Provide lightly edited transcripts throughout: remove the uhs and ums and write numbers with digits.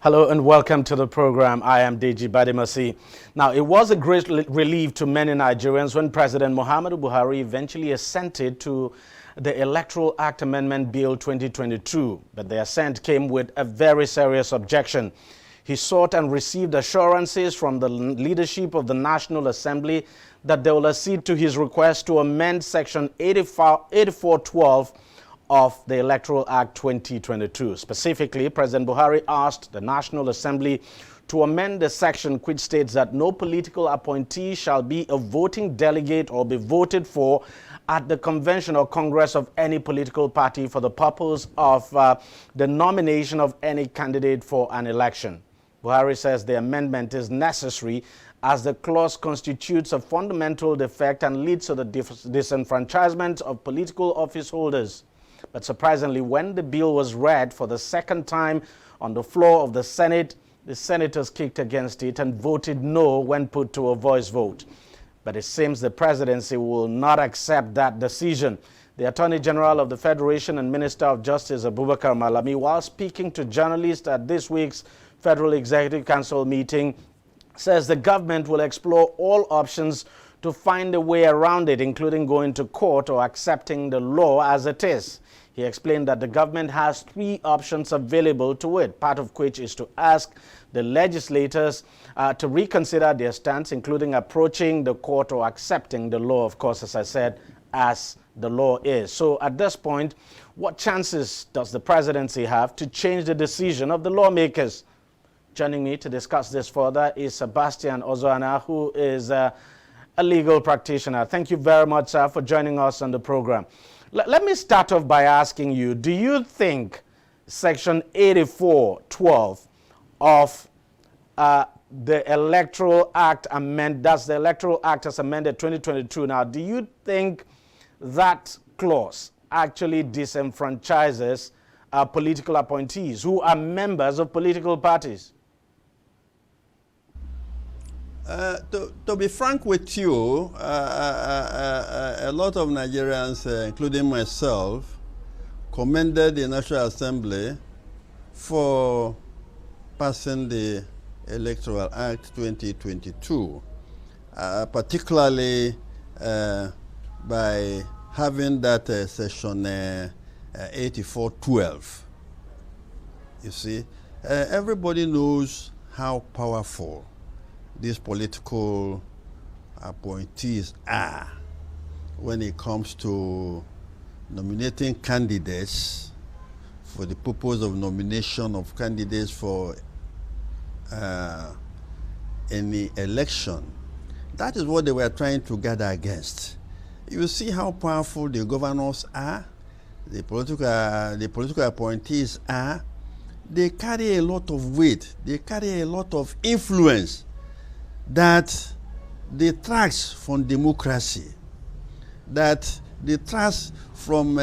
Hello and welcome to the program. I am Deji Badimasi. Now, it was a great relief to many Nigerians when President Muhammadu Buhari eventually assented to the Electoral Act Amendment Bill 2022, but the assent came with a very serious objection. He sought and received assurances from the leadership of the National Assembly that they will accede to his request to amend Section 8412 of the Electoral Act 2022. Specifically, President Buhari asked the National Assembly to amend the section which states that no political appointee shall be a voting delegate or be voted for at the convention or congress of any political party for the purpose of the nomination of any candidate for an election. Buhari says the amendment is necessary as the clause constitutes a fundamental defect and leads to the disenfranchisement of political office holders. But surprisingly, when the bill was read for the second time on the floor of the Senate, the senators kicked against it and voted no when put to a voice vote. But it seems the presidency will not accept that decision. The Attorney General of the Federation and Minister of Justice, Abubakar Malami, while speaking to journalists at this week's Federal Executive Council meeting, says the government will explore all options to find a way around it, including going to court or accepting the law as it is. He explained that the government has three options available to it, part of which is to ask the legislators to reconsider their stance, including approaching the court or accepting the law, of course, as I said, as the law is. So at this point, what chances does the presidency have to change the decision of the lawmakers? Joining me to discuss this further is Sebastian Ozoana, who is a legal practitioner. Thank you very much, sir, for joining us on the program. Let me start off by asking you, do you think Section 8412 of the Electoral Act that's the Electoral Act as amended 2022 now, do you think that clause actually disenfranchises political appointees who are members of political parties? To be frank with you, a lot of Nigerians, including myself, commended the National Assembly for passing the Electoral Act 2022, particularly by having that section 8412. You see, everybody knows how powerful these political appointees are when it comes to nominating candidates for the purpose of nomination of candidates for any election. That is what they were trying to gather against. You see how powerful the governors are, the political appointees are. They carry a lot of weight. They carry a lot of influence that detracts from democracy, that detracts from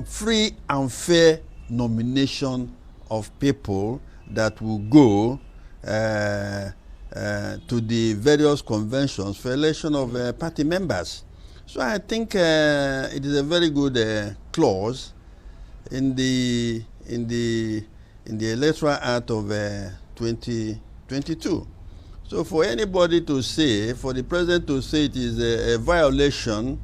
free and fair nomination of people that will go to the various conventions for election of party members. So I think it is a very good clause in the Electoral Act of 2022. So for anybody to say, for the president to say it is a violation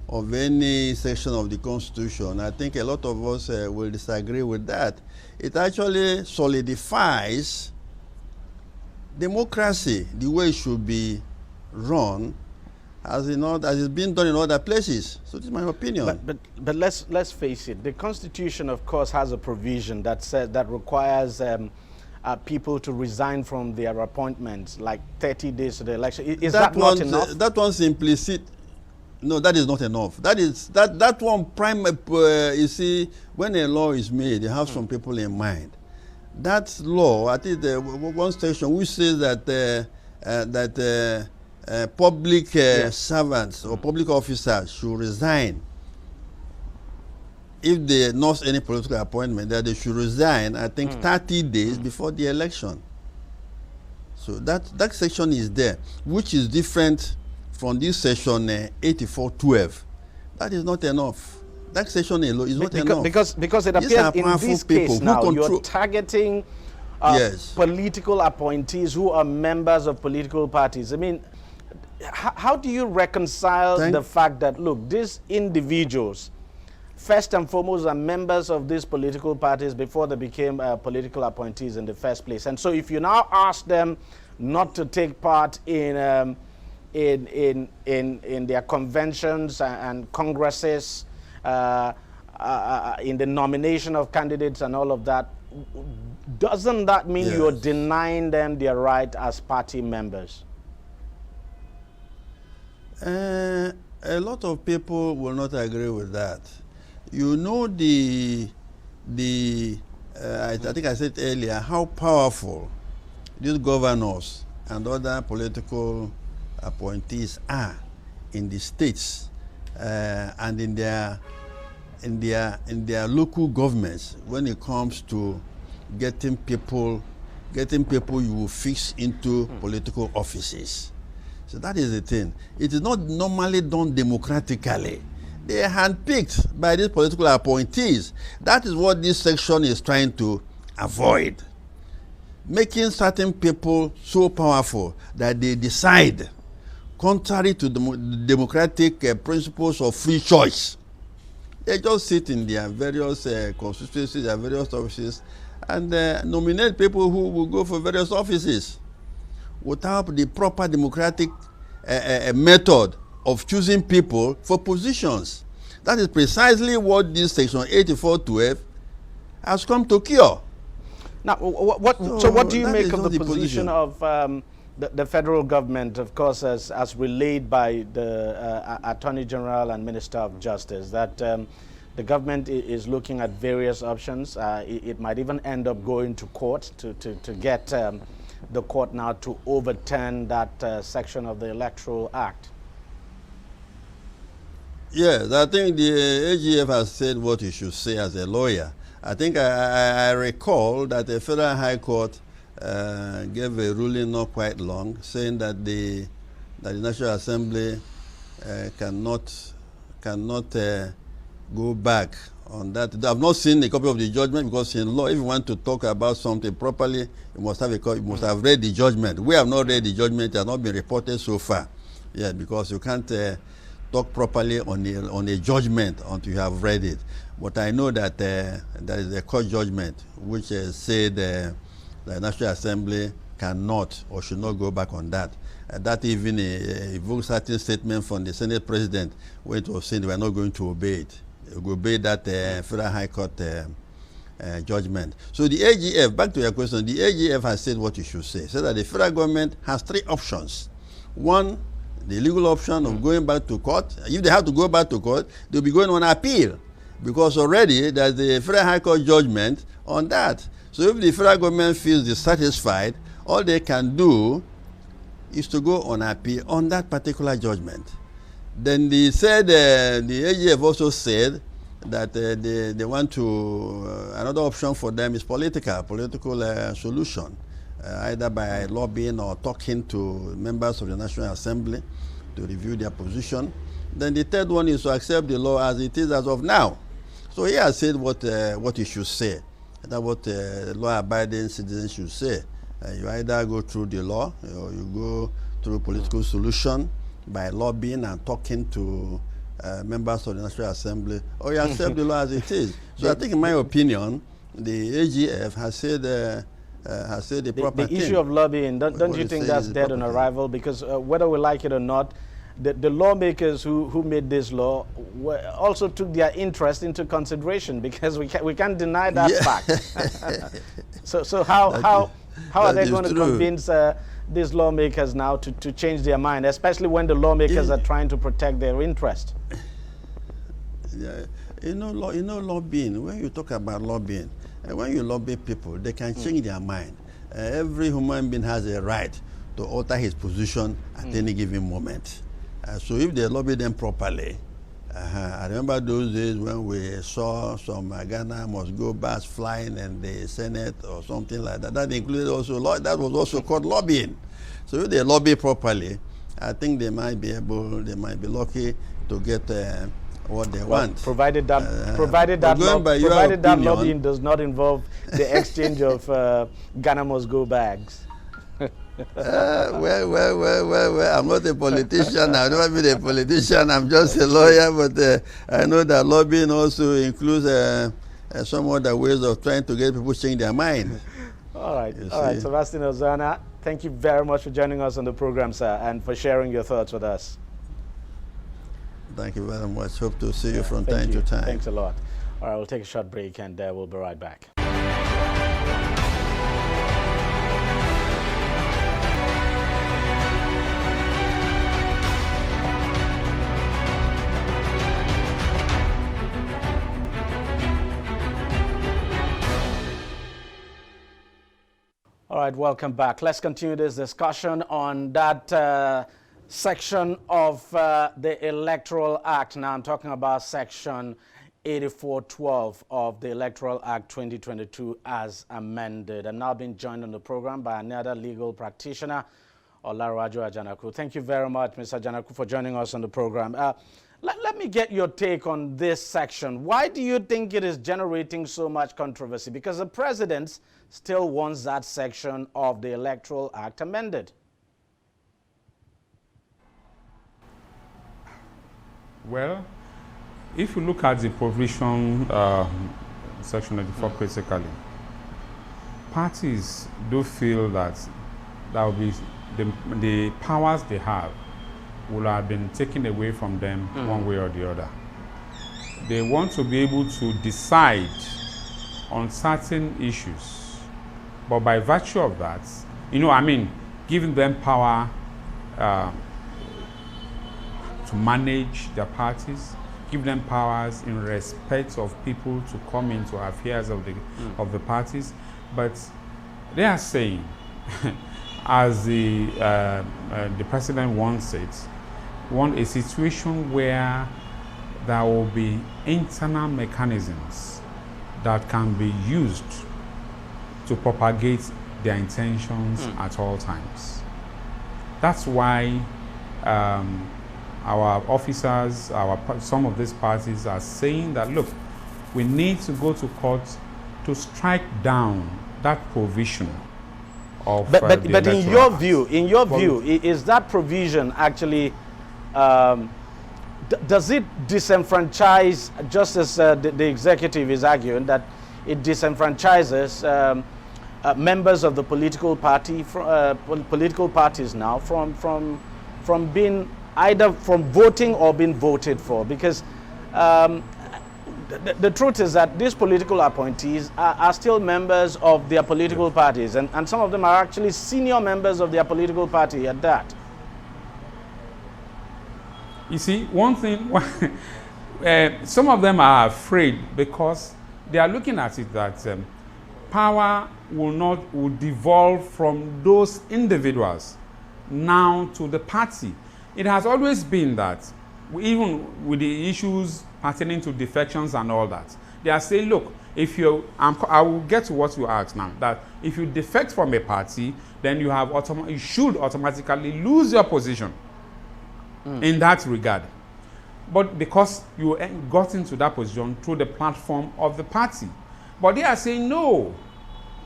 of any section of the Constitution, I think a lot of us will disagree with that. It actually solidifies democracy the way it should be run, as it's been done in other places. So this is my opinion. But let's face it. The Constitution, of course, has a provision that requires people to resign from their appointments like 30 days to the election. Is that not enough? That one's implicit. No, that is not enough. That one you see, when a law is made, you have some people in mind. That law, I think one section which says that public servants or public officers should resign if they lost any political appointment, that they should resign, I think, 30 days before the election. So that section is there, which is different from this section 8412. That is not enough. Taxation alone is not enough. Because it These appears are in powerful this people case who now, control. you're targeting Yes. political appointees who are members of political parties. I mean, how do you reconcile the fact that, look, these individuals, first and foremost, are members of these political parties before they became political appointees in the first place? And so if you now ask them not to take part in their conventions and congresses, in the nomination of candidates and all of that, doesn't that mean you're denying them their right as party members? A lot of people will not agree with that. You know I think I said earlier how powerful these governors and other political appointees are in the states and in their local governments when it comes to getting people you will fix into political offices. So that is the thing. It is not normally done democratically. They are handpicked by these political appointees. That is what this section is trying to avoid. Making certain people so powerful that they decide contrary to the democratic principles of free choice. They just sit in their various constituencies, their various offices, and nominate people who will go for various offices without the proper democratic method of choosing people for positions. That is precisely what this section 8412 has come to cure. Now, so what do you make of the position of the federal government, of course, as relayed by the Attorney General and Minister of Justice, that the government is looking at various options? It might even end up going to court to get the court now to overturn that section of the Electoral Act. Yes, I think the AGF has said what he should say as a lawyer. I think I recall that the Federal High Court gave a ruling not quite long, saying that the National Assembly cannot go back on that. I've not seen a copy of the judgment, because in law, if you want to talk about something properly, you must have you must have read the judgment. We have not read the judgment; it has not been reported so far. Yeah, because you can't talk properly on a judgment until you have read it. But I know that there is a court judgment which said the National Assembly cannot or should not go back on that. That even evoked certain statement from the Senate President when it was saying they were not going to obey it. They will obey that Federal High Court judgment. So the AGF, back to your question, the AGF has said what you should say. So that the federal government has three options. One, the legal option of going back to court. If they have to go back to court, they'll be going on appeal, because already there's the Federal High Court judgment on that. So if the federal government feels dissatisfied, all they can do is to go on appeal on that particular judgment. Then they said, the AGF also said that they want to, another option for them is political solution, either by lobbying or talking to members of the National Assembly to review their position. Then the third one is to accept the law as it is as of now. So he has said what he should say. That's what law-abiding citizens should say. You either go through the law, or you go through political solution by lobbying and talking to members of the National Assembly, or you accept the law as it is. So I think, in my opinion, the AGF has said the proper thing. The issue of lobbying, don't you think that's dead on arrival? Because whether we like it or not, the lawmakers who made this law also took their interest into consideration, because we can't deny that fact. so how are they going to convince these lawmakers now to change their mind, especially when the lawmakers are trying to protect their interest? Yeah, lobbying. When you talk about lobbying, when you lobby people, they can change their mind. Every human being has a right to alter his position at any given moment. So if they lobby them properly, I remember those days when we saw some Ghana must go bars flying in the Senate or something like that. That included also that was also called lobbying. So if they lobby properly, I think they might be lucky to get what they want. Provided that lobbying does not involve the exchange of Ghana must go bags. Well, I'm not a politician. I've never been a politician. I'm just a lawyer, but I know that lobbying also includes some other ways of trying to get people to change their mind. All right, Sebastian Ozana, thank you very much for joining us on the program, sir, and for sharing your thoughts with us. Thank you very much. Hope to see you from time to time. Thanks a lot. All right, we'll take a short break and we'll be right back. All right, welcome back. Let's continue this discussion on that section of the Electoral Act. Now I'm talking about Section 8412 of the Electoral Act 2022 as amended. I'm now being joined on the program by another legal practitioner, Olarajo Ajanaku. Thank you very much, Mr. Ajanaku, for joining us on the program. Let me get your take on this section. Why do you think it is generating so much controversy? Because the president still wants that section of the Electoral Act amended. Well, if you look at the provision, section 84 critically, parties do feel that will be the powers they have will have been taken away from them one way or the other. They want to be able to decide on certain issues, but by virtue of that, giving them power to manage their parties, give them powers in respect of people to come into affairs of the parties, but they are saying, as the president wants it, want a situation where there will be internal mechanisms that can be used to propagate their intentions at all times. That's why our officers, some of these parties are saying that, look, we need to go to court to strike down that provision of but in your view, is that provision actually does it disenfranchise, just as the executive is arguing that it disenfranchises members of the political parties now from being either from voting or being voted for? Because the truth is that these political appointees are still members of their political parties, and some of them are actually senior members of their political party at that. You see, one thing, some of them are afraid because they are looking at it that power will devolve from those individuals now to the party. It has always been that, even with the issues pertaining to defections and all that, they are saying, look, if I will get to what you asked now, that if you defect from a party, then you should automatically lose your position in that regard. But because you got into that position through the platform of the party. But they are saying, no,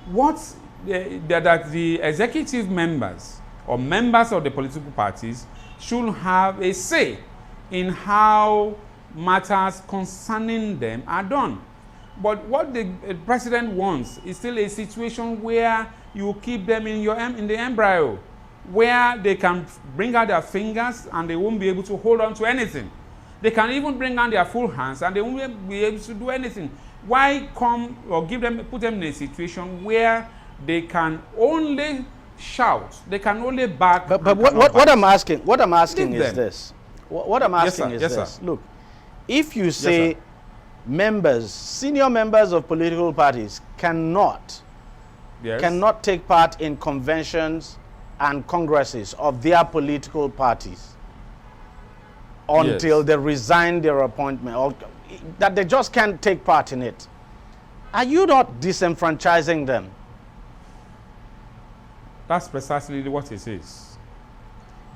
that the executive members or members of the political parties should have a say in how matters concerning them are done. But what the president wants is still a situation where you keep them in the embryo, where they can bring out their fingers and they won't be able to hold on to anything. They can even bring out their full hands and they won't be able to do anything. Why come or put them in a situation where they can only shout, they can only back? But what I'm asking is this. What I'm asking is this. Look, if you say senior members of political parties cannot take part in conventions and congresses of their political parties until they resign their appointment, or that they just can't take part in it, are you not disenfranchising them? That's precisely what it is.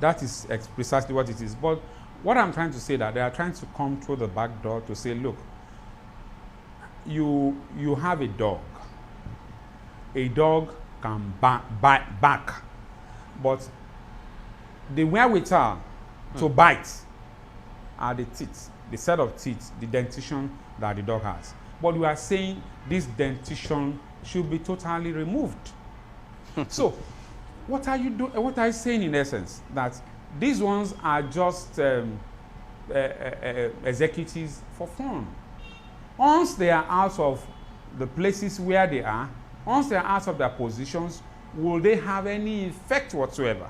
That is precisely what it is. But what I'm trying to say that they are trying to come through the back door to say, look, you have a dog. A dog can bark, but the wherewithal to bite are the teeth, the set of teeth, the dentition that the dog has. But we are saying this dentition should be totally removed. So, what are you doing? What are you saying in essence? That these ones are just executives for fun. Once they are out of the places where they are, once they are out of their positions, will they have any effect whatsoever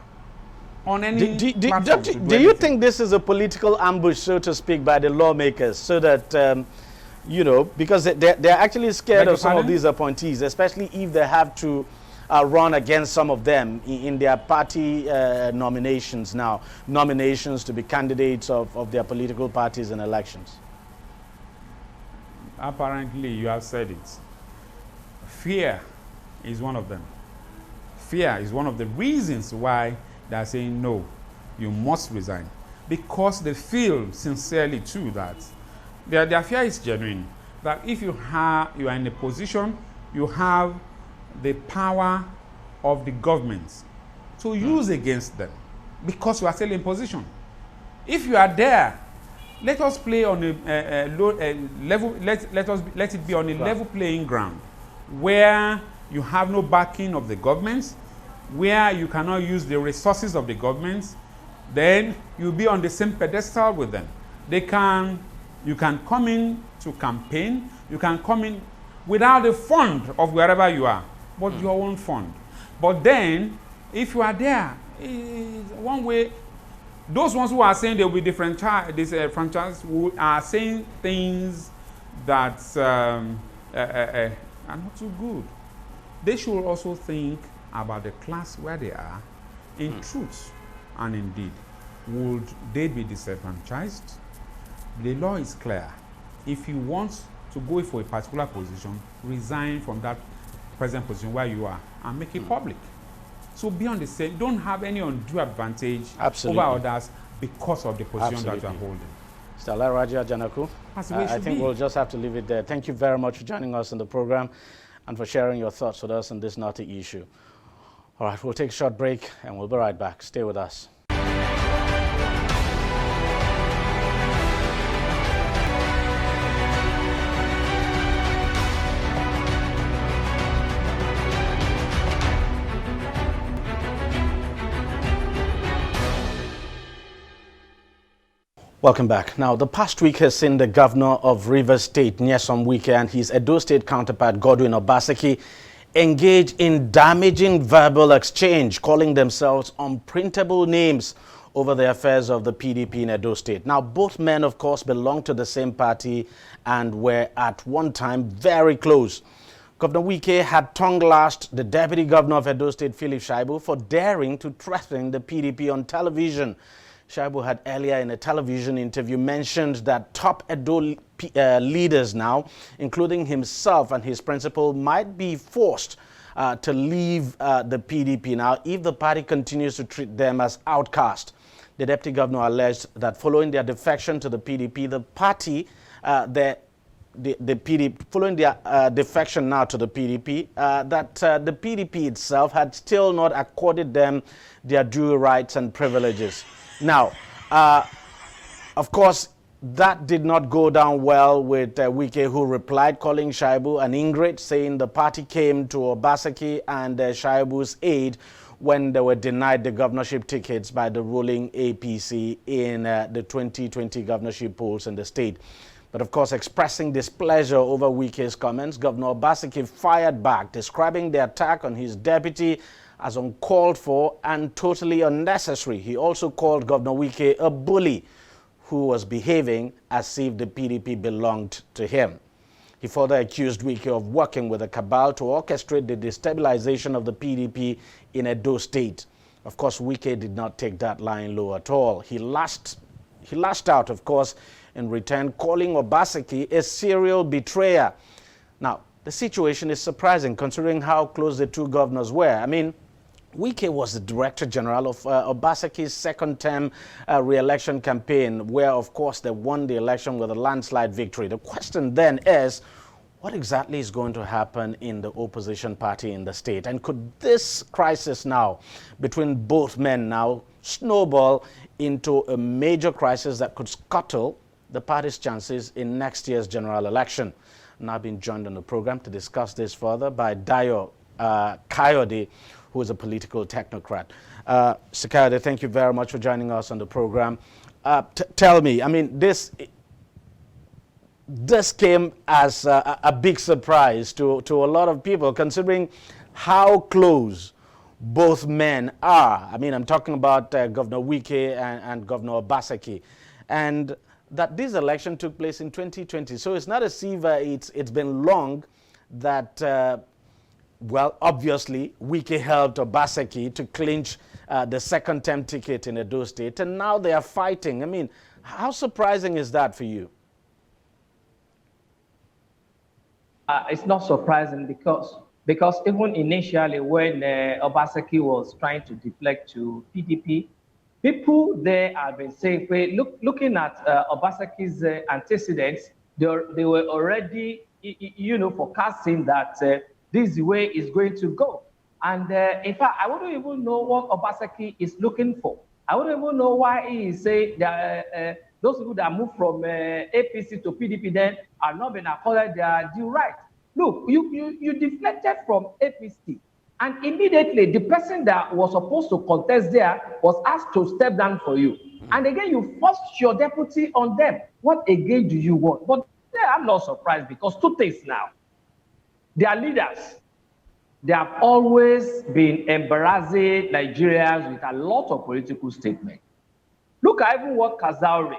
on any platform? Do you think this is a political ambush, so to speak, by the lawmakers, so that, you know, because they're actually scared of some of these appointees, especially if they have to run against some of them in their party nominations now, nominations to be candidates of their political parties in elections? Apparently, you have said it. Fear is one of them. Fear is one of the reasons why they are saying, no, you must resign. Because they feel sincerely, too, that their fear is genuine. That if you are in a position, you have the power of the government to use against them because you are still in position. If you are there, let us play on a low level. Let it be on a level playing ground, where you have no backing of the government, where you cannot use the resources of the government. Then you'll be on the same pedestal with them. You can come in to campaign. You can come in without the fund of wherever you are, but your own fund. But then, if you are there, one way. Those ones who are saying they will be disenfranchised who are saying things that are not too good. They should also think about the class where they are. In truth and indeed, would they be disenfranchised? The law is clear. If you want to go for a particular position, resign from that present position where you are and make it public. So be on the same, don't have any undue advantage over others because of the position that you are holding. Stella Raja Janaku, I think we'll just have to leave it there. Thank you very much for joining us in the program and for sharing your thoughts with us on this knotty issue. All right, we'll take a short break and we'll be right back. Stay with us. Welcome back. Now, the past week has seen the governor of Rivers State, Nyesom Wike, and his Edo State counterpart, Godwin Obaseki, engage in damaging verbal exchange, calling themselves unprintable names over the affairs of the PDP in Edo State. Now, both men, of course, belong to the same party and were at one time very close. Governor Wike had tongue-lashed the deputy governor of Edo State, Philip Shaibu, for daring to threaten the PDP on television. Shaibu had earlier in a television interview mentioned that top Edo leaders now, including himself and his principal, might be forced to leave the PDP now if the party continues to treat them as outcasts. The deputy governor alleged that following their defection to the PDP, the party, the PDP, following their defection now to the PDP, that the PDP itself had still not accorded them their due rights and privileges. Now, of course, that did not go down well with Wike, who replied, calling Shaibu an ingrate, saying the party came to Obaseki and Shaibu's aid when they were denied the governorship tickets by the ruling APC in the 2020 governorship polls in the state. But of course, expressing displeasure over Wike's comments, Governor Obaseki fired back, describing the attack on his deputy as uncalled for and totally unnecessary. He also called Governor Wike a bully who was behaving as if the PDP belonged to him. He further accused Wike of working with a cabal to orchestrate the destabilization of the PDP in Edo State. Of course, Wike did not take that line low at all. He lashed out, of course, in return, calling Obaseki a serial betrayer. Now, the situation is surprising considering how close the two governors were. I mean, Wike was the Director General of Obaseki's second-term re-election campaign, where, of course, they won the election with a landslide victory. The question then is, what exactly is going to happen in the opposition party in the state? And could this crisis now between both men now snowball into a major crisis that could scuttle the party's chances in next year's general election? Now being joined on the program to discuss this further by Dayo Kayode, who is a political technocrat. Kayode, thank you very much for joining us on the program. Tell me, I mean, this came as a big surprise to a lot of people, considering how close both men are. I mean, I'm talking about Governor Wike and Governor Obaseki, and that this election took place in 2020. So it's not as if it's been long that, well, obviously, Wike helped Obaseki to clinch the second-term ticket in Edo State, and now they are fighting. I mean, how surprising is that for you? It's not surprising because even initially when Obaseki was trying to deflect to PDP, people there have been saying, looking at Obaseki's antecedents, they were already, forecasting that this is the way it's going to go. And in fact, I wouldn't even know what Obaseki is looking for. I wouldn't even know why he is saying that those people that moved from APC to PDP then are not being accorded their due right. Look, you deflected from APC, and immediately the person that was supposed to contest there was asked to step down for you. And again, you forced your deputy on them. What again do you want? But yeah, I'm not surprised because two things now. Their leaders, they have always been embarrassing Nigerians with a lot of political statements. Look at even what Kazauri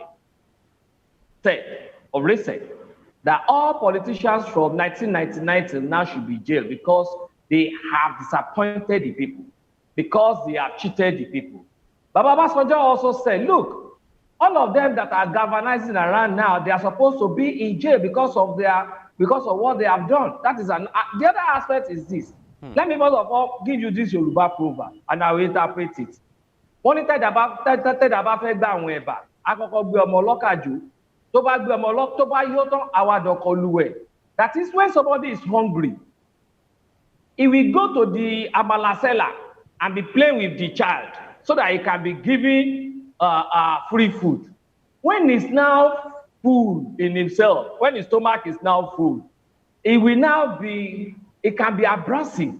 said or recent, that all politicians from 1999 till now should be jailed because they have disappointed the people, because they have cheated the people. Baba Basanjo also said, look, all of them that are galvanizing around now, they are supposed to be in jail because of what they have done. That is the other aspect is this. Let me first of all give you this Yoruba proverb, and I will interpret it. Wọ́n ní tẹ́dá bá fẹ́ gbà àwọn ẹ̀bà, àkọ́kọ́ gbé ọmọ ọlọ́kà jù, tó bá gbé ọmọ ọlọ́kà tó bá yó tán, àwa dọ̀kọ̀ luwẹ̀. That is when somebody is hungry, he will go to the amala seller and be playing with the child so that he can be given free food. When he's now full in himself, when his stomach is now full, it can be abrasive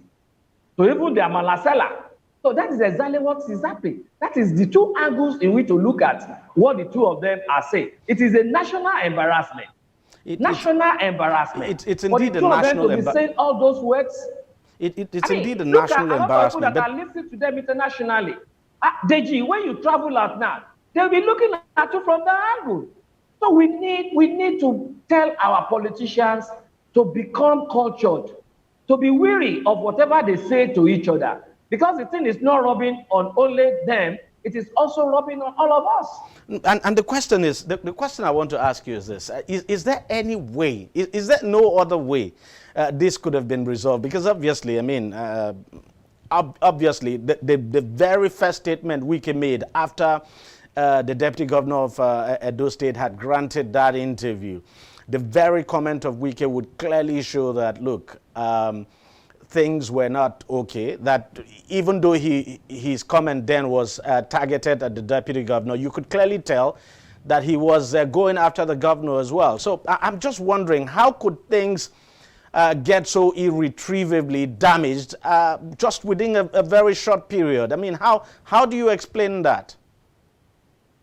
to even the amala seller. So that is exactly what is happening. That is the two angles in which to look at what the two of them are saying. It is a national embarrassment. Embarrassment. It's indeed a national embarrassment. Saying all those words. It's indeed a national embarrassment. Look at people that are listening to them internationally. Deji, when you travel out now, they'll be looking at you from that angle. So we need to tell our politicians to become cultured, to be weary of whatever they say to each other. Because the thing is not rubbing on only them, it is also rubbing on all of us. And the question is, the question I want to ask you is this. Is there any way, is there no other way this could have been resolved? Because obviously, I mean, obviously, the very first statement Wike made after the deputy governor of Edo State had granted that interview, the very comment of Wike would clearly show that, look, things were not okay, that even though his comment then was targeted at the deputy governor, you could clearly tell that he was going after the governor as well. So I'm just wondering, how could things get so irretrievably damaged just within a very short period? I mean, how do you explain that?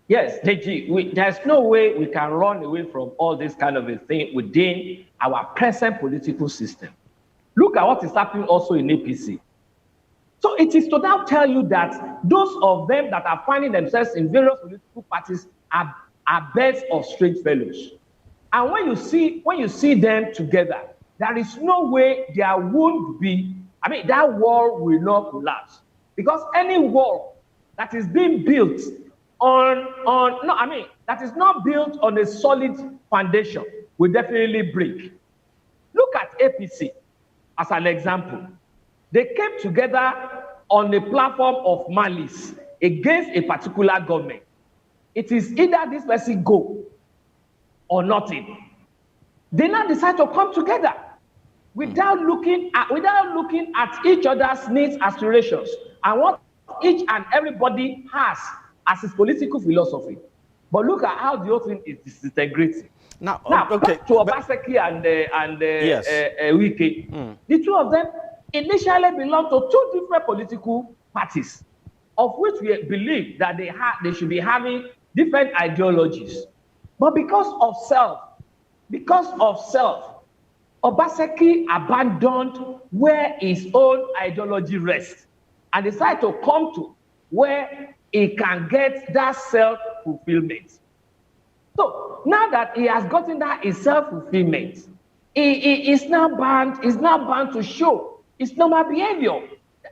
Yes, Deji, there's no way we can run away from all this kind of a thing within our present political system. Look at what is happening also in APC. So it is to now tell you that those of them that are finding themselves in various political parties are birds of strange fellows. And when you see them together, there is no that wall will not collapse. Because any wall that is being built that is not built on a solid foundation will definitely break. Look at APC as an example. They came together on a platform of malice against a particular government, it is either this person go or nothing. They now decide to come together without looking at each other's needs, aspirations, and what each and everybody has as his political philosophy. But look at how the whole thing is disintegrating. Now okay, back to Obaseki and yes. Wike. The two of them initially belonged to two different political parties, of which we believe that they should be having different ideologies. But because of self, Obaseki abandoned where his own ideology rests and decided to come to where he can get that self-fulfillment. So now that he has gotten that self-fulfillment, he is now bound to show his normal behavior.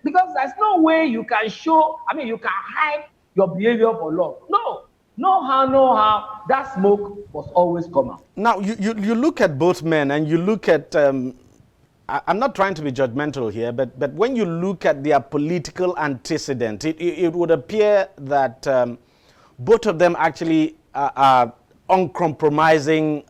Because there's no way you can you can hide your behavior for long. No how, that smoke must always come out. Now, you look at both men and you look at, I'm not trying to be judgmental here, but when you look at their political antecedent, it would appear that both of them actually are uncompromising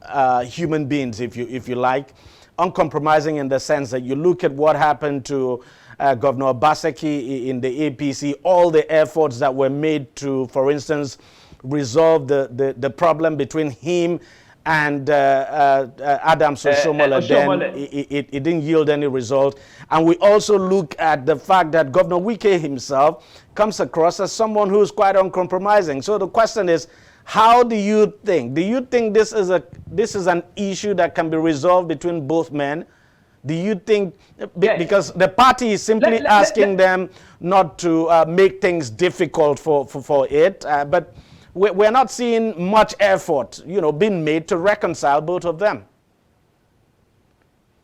human beings, if you like. Uncompromising in the sense that you look at what happened to Governor Obaseki in the APC, all the efforts that were made to, for instance, resolve the problem between him and Adams Oshiomhole. Then it didn't yield any result. And we also look at the fact that Governor Wike himself comes across as someone who is quite uncompromising. So the question is, how do you think? Do you think this is an issue that can be resolved between both men? Do you think, because the party is simply asking them not to make things difficult for it, but we're not seeing much effort, being made to reconcile both of them.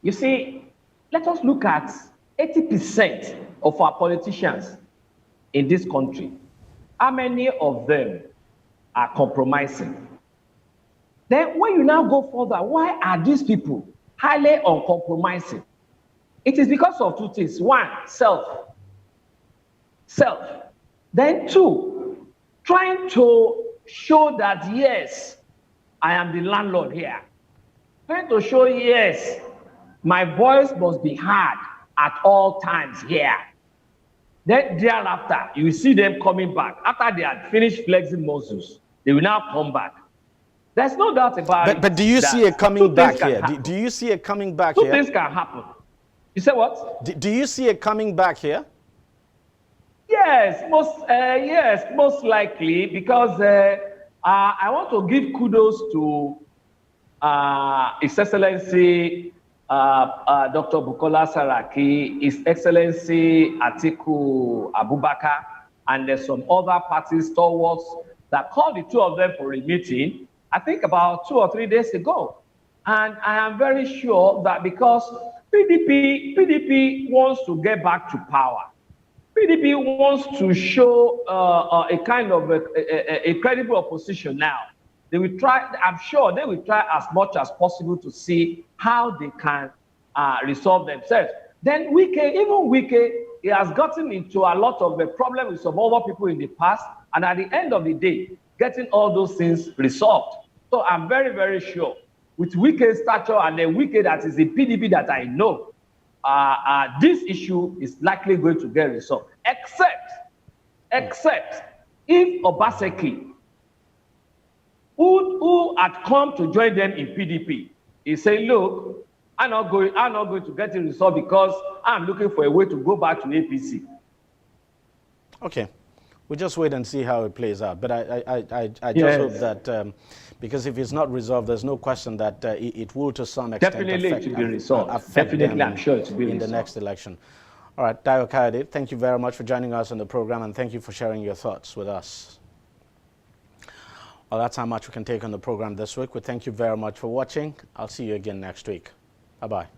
You see, let us look at 80% of our politicians in this country. How many of them are compromising? Then when you now go further, why are these people highly uncompromising? It is because of two things. One, self. Then two, trying to show that, yes, I am the landlord here. Trying to show, yes, my voice must be heard at all times here. Then thereafter, you will see them coming back. After they had finished flexing muscles, they will now come back. There's no doubt about it. But do you see it coming back here? Do you see it coming back here? Two things can happen. You say what? Do you see it coming back here? Yes, most likely, because I want to give kudos to His Excellency Dr. Bukola Saraki, His Excellency Atiku Abubakar, and there's some other party stalwarts that called the two of them for a meeting, I think about 2 or 3 days ago. And I am very sure that because PDP wants to get back to power, PDP wants to show a kind of a credible opposition now. They will try, I'm sure they will try as much as possible to see how they can resolve themselves. Then even Wike, he has gotten into a lot of the problem with some other people in the past, and at the end of the day, getting all those things resolved. So I'm very, very sure with Wike's stature and the Wike that is the PDP that I know, this issue is likely going to get resolved. Except if Obaseki, who had come to join them in PDP, he said, look, I'm not going to get it resolved because I'm looking for a way to go back to APC. Okay. We'll just wait and see how it plays out. But I just hope that, because if it's not resolved, there's no question that it will to some extent Definitely it will be resolved. Definitely, I'm sure it will be resolved. In the next election. All right, Dayo Kayode, thank you very much for joining us on the program, and thank you for sharing your thoughts with us. Well, that's how much we can take on the program this week. We thank you very much for watching. I'll see you again next week. Bye-bye.